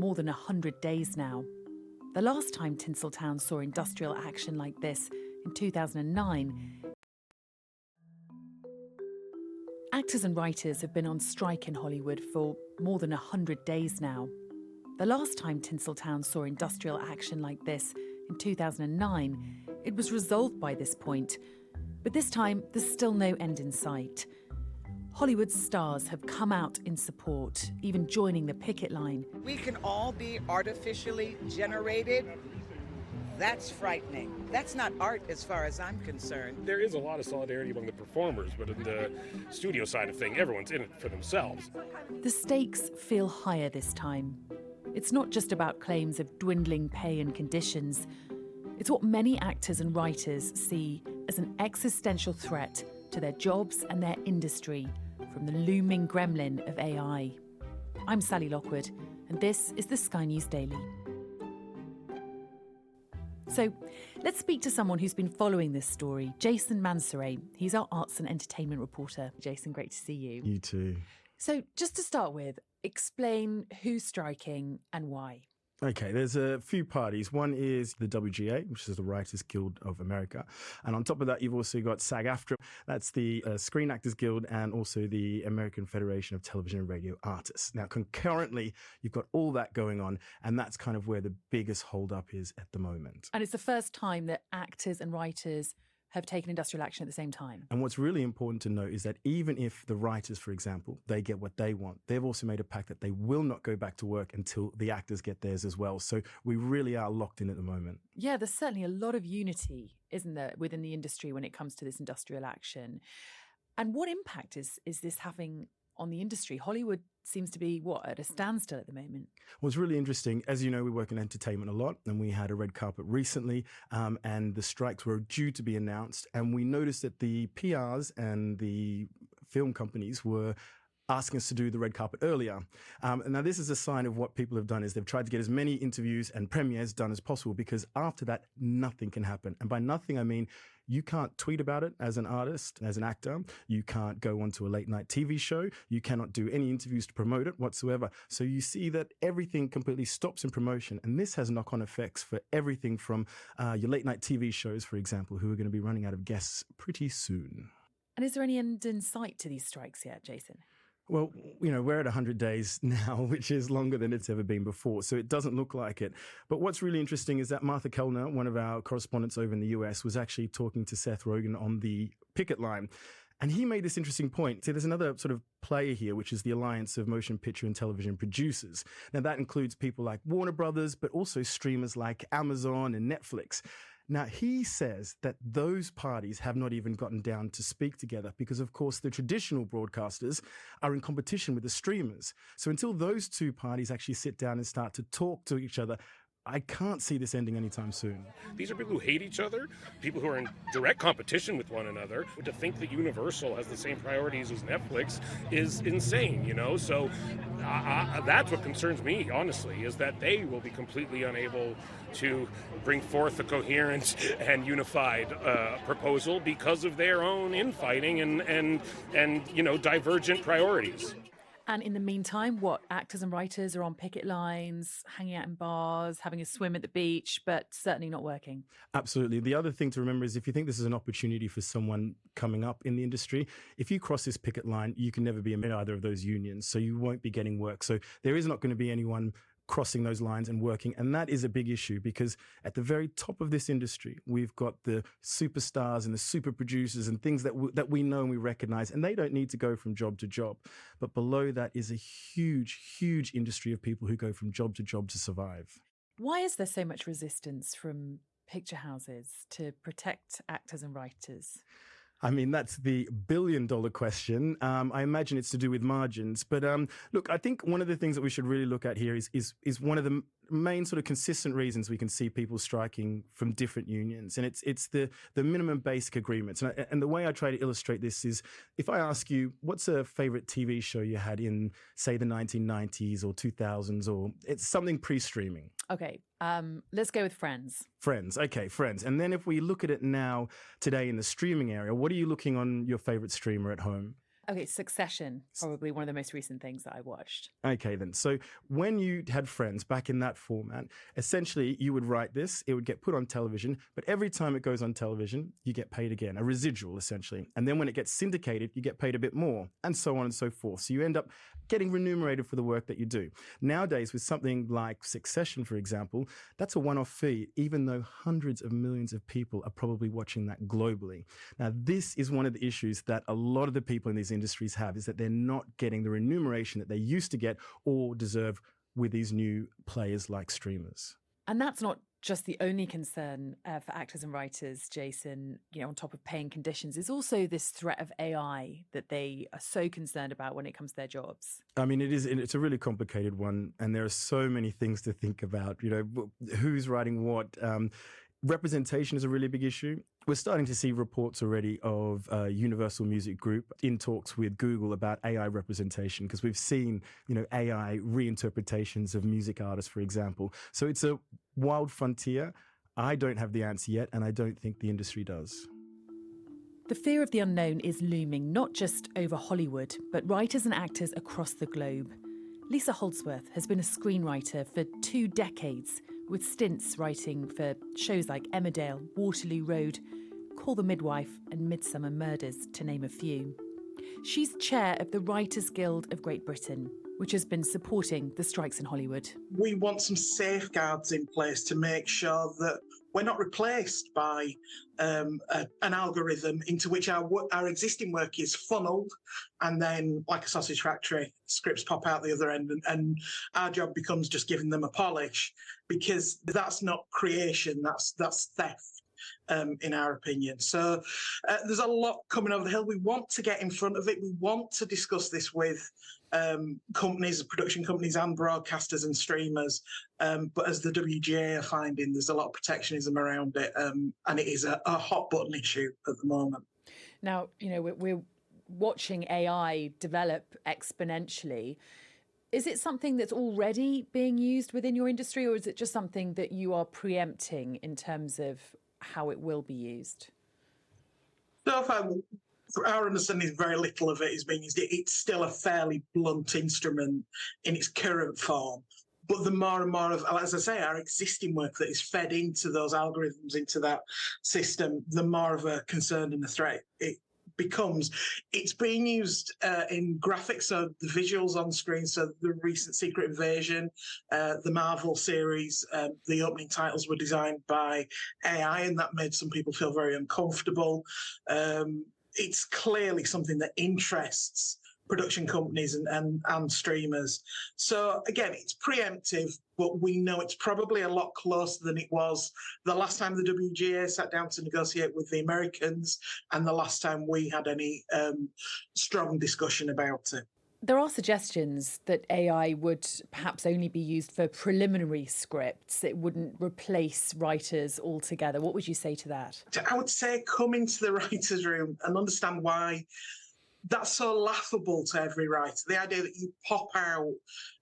more than 100 days now. The last time Tinseltown saw industrial action like this, in 2009, actors and writers have been on strike in Hollywood for more than 100 days now. The last time Tinseltown saw industrial action like this, in 2009, it was resolved by this point. But this time, there's still no end in sight. Hollywood stars have come out in support, even joining the picket line. We can all be artificially generated. That's frightening. That's not art as far as I'm concerned. There is a lot of solidarity among the performers, but in the studio side of things, everyone's in it for themselves. The stakes feel higher this time. It's not just about claims of dwindling pay and conditions. It's what many actors and writers see as an existential threat to their jobs and their industry from the looming gremlin of AI. I'm Sally Lockwood, and this is the Sky News Daily. So let's speak to someone who's been following this story, Jayson Mansaray. He's our arts and entertainment reporter. Jayson, great to see you. You too. So just to start with, explain who's striking and why. Okay, there's a few parties. One is the WGA, which is the Writers Guild of America. And on top of that, you've also got SAG-AFTRA. That's the Screen Actors Guild, and also the American Federation of Television and Radio Artists. Now, concurrently, you've got all that going on, and that's kind of where the biggest holdup is at the moment. And it's the first time that actors and writers have taken industrial action at the same time. And what's really important to note is that even if the writers, for example, they get what they want, they've also made a pact that they will not go back to work until the actors get theirs as well. So we really are locked in at the moment. Yeah, there's certainly a lot of unity, isn't there, within the industry when it comes to this industrial action. And what impact is this having on the industry? Hollywood seems to be, at a standstill at the moment. Well, it's really interesting. As you know, we work in entertainment a lot, and we had a red carpet recently, and the strikes were due to be announced. And we noticed that the PRs and the film companies were asking us to do the red carpet earlier. And now this is a sign of what people have done is they've tried to get as many interviews and premieres done as possible, because after that, nothing can happen. And by nothing, I mean, you can't tweet about it as an artist, as an actor. You can't go onto a late night TV show. You cannot do any interviews to promote it whatsoever. So you see that everything completely stops in promotion. And this has knock-on effects for everything from your late night TV shows, for example, who are going to be running out of guests pretty soon. And is there any end in sight to these strikes yet, Jayson? Well, we're at 100 days now, which is longer than it's ever been before. So it doesn't look like it. But what's really interesting is that Martha Kellner, one of our correspondents over in the US, was actually talking to Seth Rogen on the picket line. And he made this interesting point. See, there's another sort of player here, which is the Alliance of Motion Picture and Television Producers. Now, that includes people like Warner Brothers, but also streamers like Amazon and Netflix. Now, he says that those parties have not even gotten down to speak together because, of course, the traditional broadcasters are in competition with the streamers. So until those two parties actually sit down and start to talk to each other, I can't see this ending anytime soon. These are people who hate each other, people who are in direct competition with one another. To think that Universal has the same priorities as Netflix is insane, So that's what concerns me, honestly, is that they will be completely unable to bring forth a coherent and unified proposal because of their own infighting and divergent priorities. And in the meantime, actors and writers are on picket lines, hanging out in bars, having a swim at the beach, but certainly not working. Absolutely. The other thing to remember is if you think this is an opportunity for someone coming up in the industry, if you cross this picket line, you can never be in either of those unions, so you won't be getting work. So there is not going to be anyone crossing those lines and working. And that is a big issue because at the very top of this industry, we've got the superstars and the super producers and things that we know and we recognize, and they don't need to go from job to job. But below that is a huge, huge industry of people who go from job to survive. Why is there so much resistance from picture houses to protect actors and writers? I mean, that's the billion-dollar question. I imagine it's to do with margins. But look, I think one of the things that we should really look at here is one of the main sort of consistent reasons we can see people striking from different unions. And it's the minimum basic agreements. And the way I try to illustrate this is if I ask you, what's a favorite TV show you had in, say, the 1990s or 2000s, or it's something pre-streaming? Okay, let's go with Friends. Friends, okay, Friends. And then if we look at it now, today in the streaming area, what are you looking on your favorite streamer at home? Okay, Succession, probably one of the most recent things that I watched. Okay, then. So when you had Friends back in that format, essentially you would write this, it would get put on television, but every time it goes on television, you get paid again, a residual essentially. And then when it gets syndicated, you get paid a bit more, and so on and so forth. So you end up getting remunerated for the work that you do. Nowadays, with something like Succession, for example, that's a one-off fee, even though hundreds of millions of people are probably watching that globally. Now, this is one of the issues that a lot of the people in these industries have, is that they're not getting the remuneration that they used to get or deserve with these new players like streamers. And that's not just the only concern for actors and writers, Jayson, on top of paying conditions, is also this threat of AI that they are so concerned about when it comes to their jobs. I mean, it's a really complicated one, and there are so many things to think about, who's writing what. Representation is a really big issue. We're starting to see reports already of Universal Music Group in talks with Google about AI representation, because we've seen, AI reinterpretations of music artists, for example. So it's a wild frontier. I don't have the answer yet, and I don't think the industry does. The fear of the unknown is looming, not just over Hollywood, but writers and actors across the globe. Lisa Holdsworth has been a screenwriter for 2 decades, with stints writing for shows like Emmerdale, Waterloo Road, Call the Midwife and Midsummer Murders, to name a few. She's chair of the Writers Guild of Great Britain, which has been supporting the strikes in Hollywood. We want some safeguards in place to make sure that we're not replaced by an algorithm into which our existing work is funneled, and then, like a sausage factory, scripts pop out the other end, and our job becomes just giving them a polish, because that's not creation, that's theft. In our opinion. So there's a lot coming over the hill. We want to get in front of it. We want to discuss this with companies, production companies and broadcasters and streamers. But as the WGA are finding, there's a lot of protectionism around it. And it is a hot button issue at the moment. Now, we're watching AI develop exponentially. Is it something that's already being used within your industry, or is it just something that you are preempting in terms of how it will be used? So far, for our understanding, very little of it is being used. It's still a fairly blunt instrument in its current form. But the more and more of, as I say, our existing work that is fed into those algorithms, into that system, the more of a concern and a threat it becomes. It's being used in graphics, so the visuals on screen, so the recent Secret Invasion, the Marvel series, the opening titles were designed by AI, and that made some people feel very uncomfortable. It's clearly something that interests production companies and streamers. So again, it's preemptive, but we know it's probably a lot closer than it was the last time the WGA sat down to negotiate with the Americans, and the last time we had any strong discussion about it. There are suggestions that AI would perhaps only be used for preliminary scripts. It wouldn't replace writers altogether. What would you say to that? I would say come into the writer's room and understand why that's so laughable to every writer. The idea that you pop out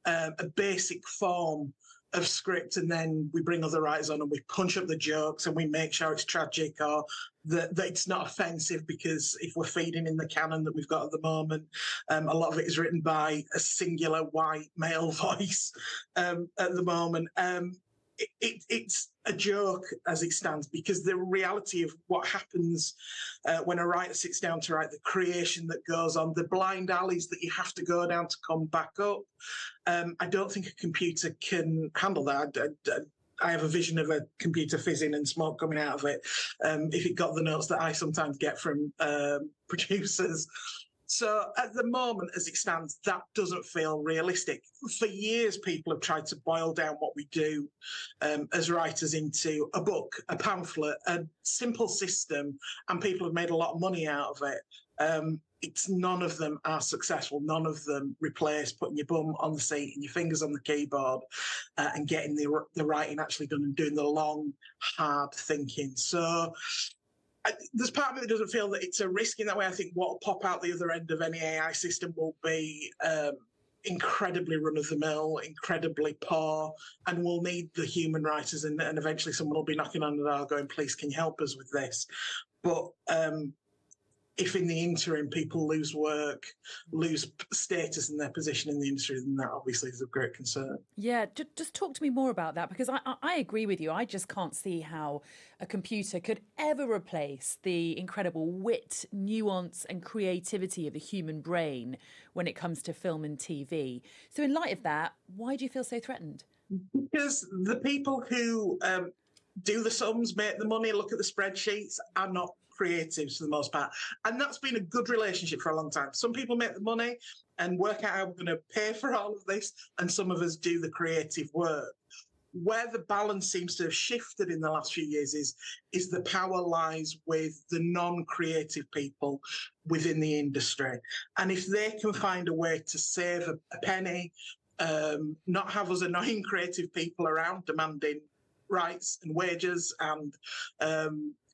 a basic form of script and then we bring other writers on and we punch up the jokes and we make sure it's tragic, or that it's not offensive, because if we're feeding in the canon that we've got at the moment, a lot of it is written by a singular white male voice at the moment. It's a joke as it stands, because the reality of what happens when a writer sits down to write, the creation that goes on, the blind alleys that you have to go down to come back up, I don't think a computer can handle that. I have a vision of a computer fizzing and smoke coming out of it if it got the notes that I sometimes get from producers. So at the moment, as it stands, that doesn't feel realistic. For years, people have tried to boil down what we do as writers into a book, a pamphlet, a simple system, and people have made a lot of money out of it. None of them are successful. None of them replace putting your bum on the seat and your fingers on the keyboard and getting the writing actually done and doing the long, hard thinking. So there's part of me that doesn't feel that it's a risk in that way. I think what will pop out the other end of any AI system will be incredibly run-of-the-mill, incredibly poor, and we'll need the human writers, and eventually someone will be knocking on the door going, please, can you help us with this? But if in the interim people lose work, lose status in their position in the industry, then that obviously is of great concern. Yeah, just talk to me more about that, because I agree with you. I just can't see how a computer could ever replace the incredible wit, nuance and creativity of the human brain when it comes to film and TV. So in light of that, why do you feel so threatened? Because the people who do the sums, make the money, look at the spreadsheets, are not creatives for the most part. And that's been a good relationship for a long time. Some people make the money and work out how we're going to pay for all of this, and some of us do the creative work. Where the balance seems to have shifted in the last few years is the power lies with the non-creative people within the industry. And if they can find a way to save a penny, not have us annoying creative people around demanding rights and wages and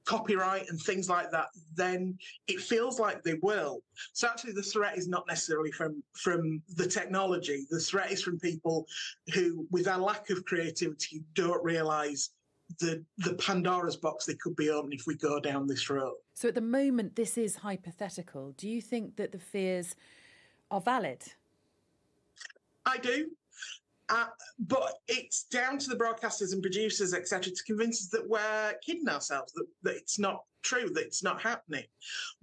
copyright and things like that, then it feels like they will. So actually the threat is not necessarily from the technology. The threat is from people who, with their lack of creativity, don't realise the Pandora's box they could be opening if we go down this road. So at the moment, this is hypothetical. Do you think that the fears are valid? I do. But it's down to the broadcasters and producers, etc., to convince us that we're kidding ourselves, that it's not true, that it's not happening.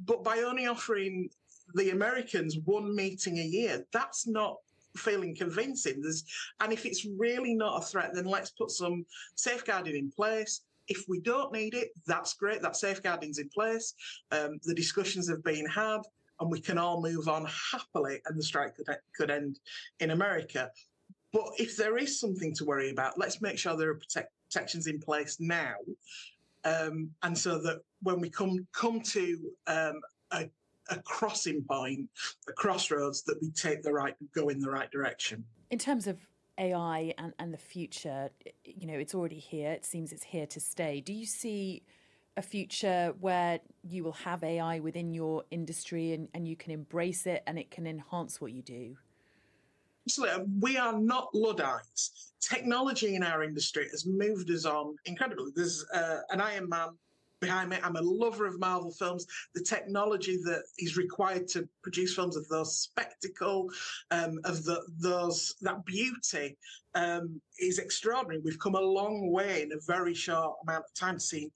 But by only offering the Americans one meeting a year, that's not feeling convincing. And if it's really not a threat, then let's put some safeguarding in place. If we don't need it, that's great. That safeguarding's in place. The discussions have been had, and we can all move on happily, and the strike could end in America. But if there is something to worry about, let's make sure there are protections in place now, and so that when we come to a crossing point, a crossroads, that we go in the right direction. In terms of AI and the future, you know, it's already here. It seems it's here to stay. Do you see a future where you will have AI within your industry and you can embrace it and it can enhance what you do? Absolutely. We are not Luddites. Technology in our industry has moved us on incredibly. There's an Iron Man behind me. I'm a lover of Marvel films. The technology that is required to produce films of those spectacle, that beauty, is extraordinary. We've come a long way in a very short amount of time to see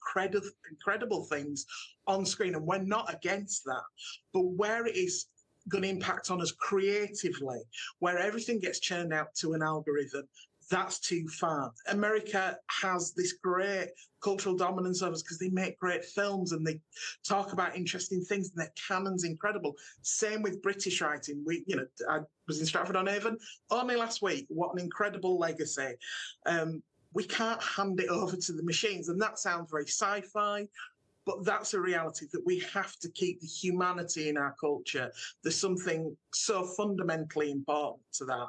incredible things on screen, and we're not against that. But where it is going to impact on us creatively, where everything gets churned out to an algorithm, that's too far. America has this great cultural dominance over us because they make great films and they talk about interesting things, and their canon's incredible. Same with British writing. I was in Stratford-on-Avon only last week. What an incredible legacy. We can't hand it over to the machines, and that sounds very sci-fi, but that's a reality, that we have to keep the humanity in our culture. There's something so fundamentally important to that,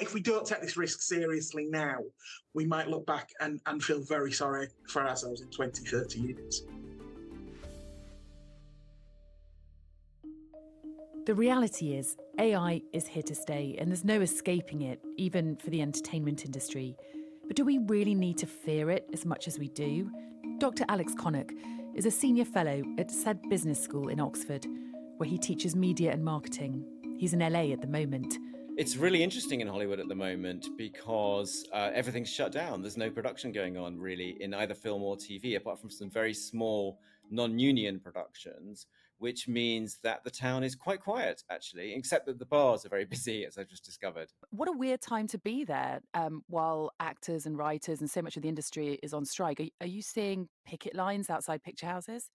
if we don't take this risk seriously now, we might look back and feel very sorry for ourselves in 20, 30 years. The reality is AI is here to stay and there's no escaping it, even for the entertainment industry. But do we really need to fear it as much as we do? Dr Alex Connock is a senior fellow at Saïd Business School in Oxford, where he teaches media and marketing. He's in LA at the moment. It's really interesting in Hollywood at the moment because everything's shut down. There's no production going on really in either film or TV, apart from some very small non-union productions, which means that the town is quite quiet, actually, except that the bars are very busy, as I've just discovered. What a weird time to be there while actors and writers and so much of the industry is on strike. Are you seeing picket lines outside picture houses?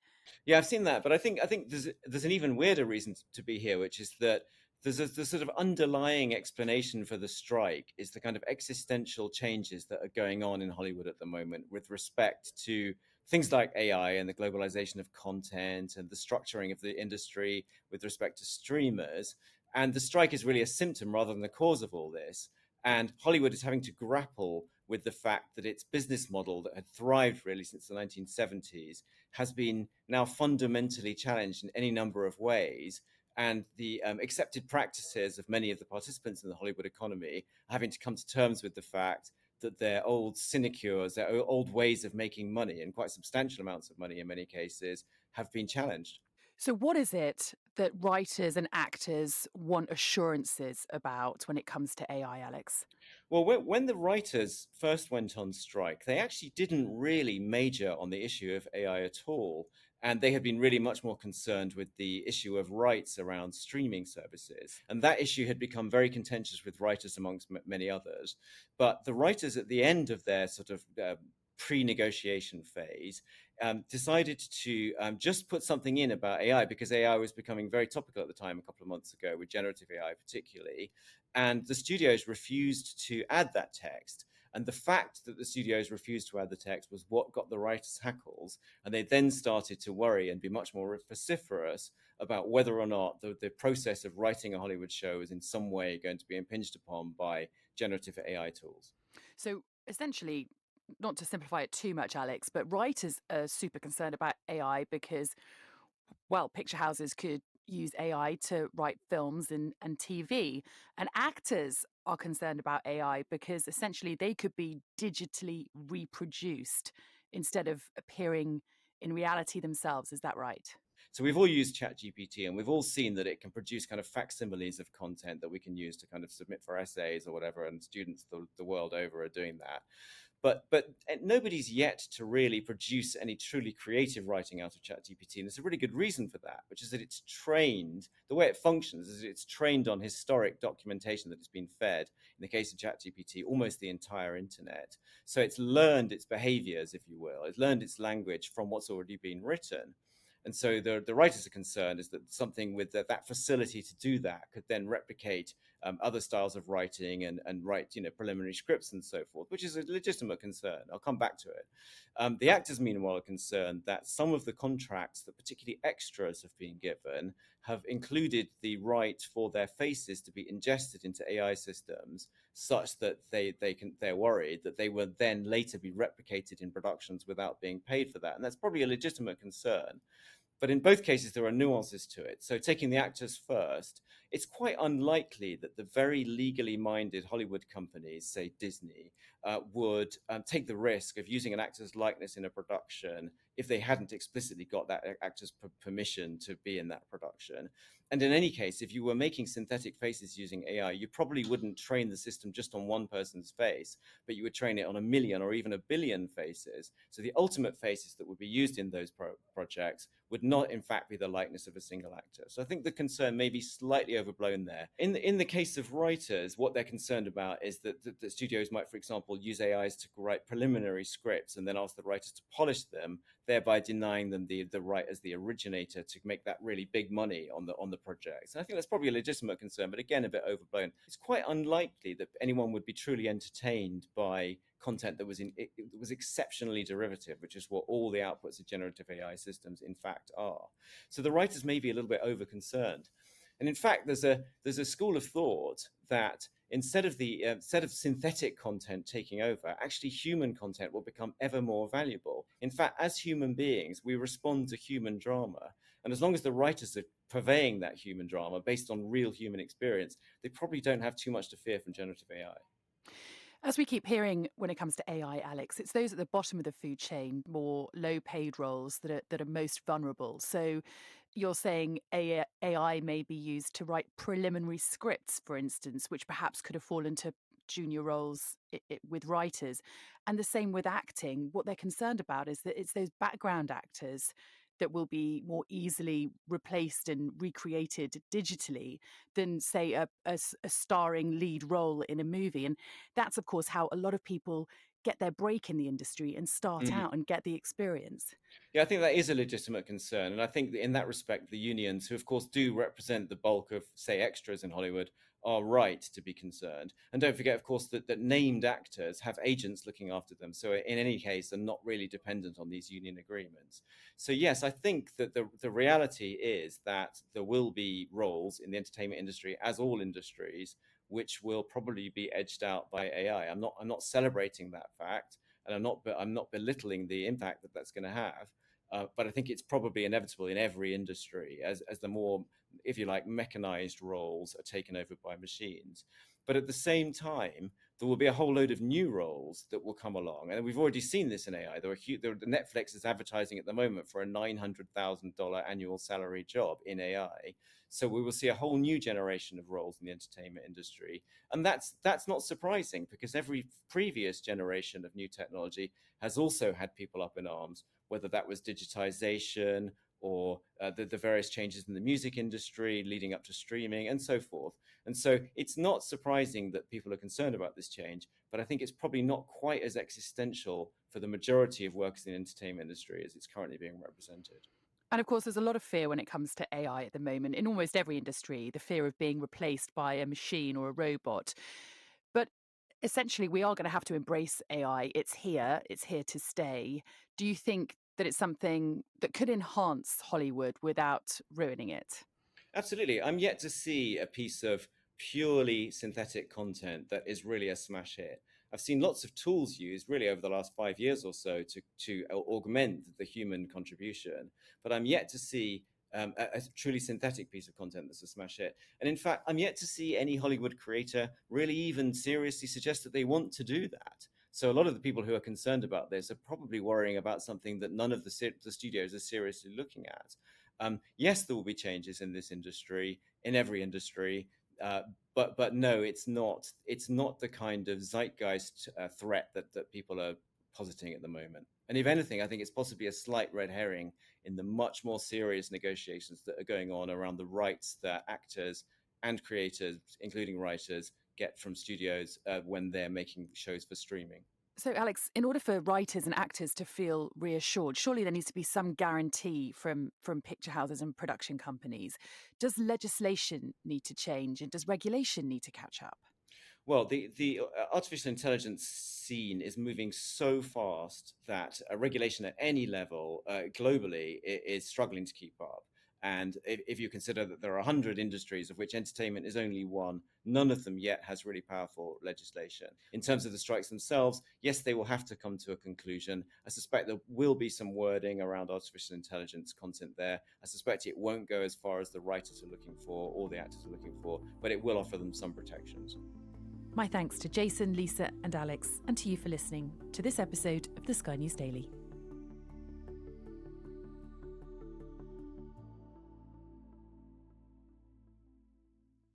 Yeah, I've seen that. But I think there's an even weirder reason to be here, which is that there's the sort of underlying explanation for the strike is the kind of existential changes that are going on in Hollywood at the moment with respect to things like AI and the globalization of content and the structuring of the industry with respect to streamers. And the strike is really a symptom rather than the cause of all this. And Hollywood is having to grapple with the fact that its business model that had thrived really since the 1970s has been now fundamentally challenged in any number of ways. And the accepted practices of many of the participants in the Hollywood economy are having to come to terms with the fact that their old sinecures, their old ways of making money, and quite substantial amounts of money in many cases, have been challenged. So, what is it that writers and actors want assurances about when it comes to AI, Alex? Well, when the writers first went on strike, they actually didn't really major on the issue of AI at all. And they had been really much more concerned with the issue of rights around streaming services. And that issue had become very contentious with writers amongst many others. But the writers at the end of their sort of pre-negotiation phase decided to just put something in about AI, because AI was becoming very topical at the time, a couple of months ago, with generative AI particularly. And the studios refused to add that text. And the fact that the studios refused to add the text was what got the writers' hackles. And they then started to worry and be much more vociferous about whether or not the process of writing a Hollywood show is in some way going to be impinged upon by generative AI tools. So, essentially, not to simplify it too much, Alex, but writers are super concerned about AI because, well, picture houses could use AI to write films and TV. And actors are concerned about AI because essentially they could be digitally reproduced instead of appearing in reality themselves. Is that right? So we've all used ChatGPT, and we've all seen that it can produce kind of facsimiles of content that we can use to kind of submit for essays or whatever, and students the world over are doing that. But nobody's yet to really produce any truly creative writing out of ChatGPT, and there's a really good reason for that, which is that it's trained, the way it functions is it's trained on historic documentation that has been fed, in the case of ChatGPT, almost the entire internet. So it's learned its behaviors, if you will. It's learned its language from what's already been written. And so the writers are concerned is that something with that facility to do that could then replicate other styles of writing and write, preliminary scripts and so forth, which is a legitimate concern. I'll come back to it. The actors, meanwhile, are concerned that some of the contracts that particularly extras have been given have included the right for their faces to be ingested into AI systems, such that they're worried that they will then later be replicated in productions without being paid for that. And that's probably a legitimate concern. But in both cases, there are nuances to it. So taking the actors first, it's quite unlikely that the very legally minded Hollywood companies, say Disney, would take the risk of using an actor's likeness in a production if they hadn't explicitly got that actor's permission to be in that production. And in any case, if you were making synthetic faces using AI, you probably wouldn't train the system just on one person's face, but you would train it on 1 million or even 1 billion faces. So the ultimate faces that would be used in those projects would not, in fact, be the likeness of a single actor. So I think the concern may be slightly overblown there. In the case of writers, what they're concerned about is that the studios might, for example, use AIs to write preliminary scripts and then ask the writers to polish them, thereby denying them the right as the originator to make that really big money on the projects. And I think that's probably a legitimate concern, but again, a bit overblown. It's quite unlikely that anyone would be truly entertained by content that was exceptionally derivative, which is what all the outputs of generative AI systems in fact are. So the writers may be a little bit over concerned. And in fact, there's a school of thought that instead of synthetic content taking over, actually human content will become ever more valuable. In fact, as human beings, we respond to human drama. And as long as the writers are purveying that human drama based on real human experience, they probably don't have too much to fear from generative AI. As we keep hearing when it comes to AI, Alex, it's those at the bottom of the food chain, more low-paid roles that are most vulnerable. So you're saying AI may be used to write preliminary scripts, for instance, which perhaps could have fallen to junior roles with writers. And the same with acting. What they're concerned about is that it's those background actors that will be more easily replaced and recreated digitally than, say, a starring lead role in a movie. And that's, of course, how a lot of people get their break in the industry and start out and get the experience. Yeah, I think that is a legitimate concern. And I think that in that respect, the unions, who of course do represent the bulk of, say, extras in Hollywood, are right to be concerned. And don't forget, of course, that named actors have agents looking after them. So in any case, they're not really dependent on these union agreements. So yes, I think that the reality is that there will be roles in the entertainment industry, as all industries, which will probably be edged out by AI. I'm not celebrating that fact, and I'm not belittling the impact that that's going to have. But I think it's probably inevitable in every industry as the more, if you like, mechanized roles are taken over by machines. But at the same time, there will be a whole load of new roles that will come along. And we've already seen this in AI. Netflix is advertising at the moment for a $900,000 annual salary job in AI. So we will see a whole new generation of roles in the entertainment industry. And that's not surprising, because every previous generation of new technology has also had people up in arms, whether that was digitization or the various changes in the music industry leading up to streaming and so forth. And so it's not surprising that people are concerned about this change, but I think it's probably not quite as existential for the majority of workers in the entertainment industry as it's currently being represented. And of course, there's a lot of fear when it comes to AI at the moment in almost every industry, the fear of being replaced by a machine or a robot. But essentially, we are going to have to embrace AI. It's here to stay. Do you think that it's something that could enhance Hollywood without ruining it? Absolutely. I'm yet to see a piece of purely synthetic content that is really a smash hit. I've seen lots of tools used really over the last 5 years or so to augment the human contribution, but I'm yet to see a truly synthetic piece of content that's a smash hit. And in fact, I'm yet to see any Hollywood creator really even seriously suggest that they want to do that. So a lot of the people who are concerned about this are probably worrying about something that none of the studios are seriously looking at. Yes, there will be changes in this industry, in every industry, but no, it's not. It's not the kind of zeitgeist threat that people are positing at the moment. And if anything, I think it's possibly a slight red herring in the much more serious negotiations that are going on around the rights that actors and creators, including writers, get from studios when they're making shows for streaming. So, Alex, in order for writers and actors to feel reassured, surely there needs to be some guarantee from picture houses and production companies. Does legislation need to change, and does regulation need to catch up? Well, the artificial intelligence scene is moving so fast that regulation at any level globally is struggling to keep up. And if you consider that there are 100 industries, of which entertainment is only one, none of them yet has really powerful legislation. In terms of the strikes themselves, yes, they will have to come to a conclusion. I suspect there will be some wording around artificial intelligence content there. I suspect it won't go as far as the writers are looking for or the actors are looking for, but it will offer them some protections. My thanks to Jayson, Lisa, and Alex, and to you for listening to this episode of the Sky News Daily.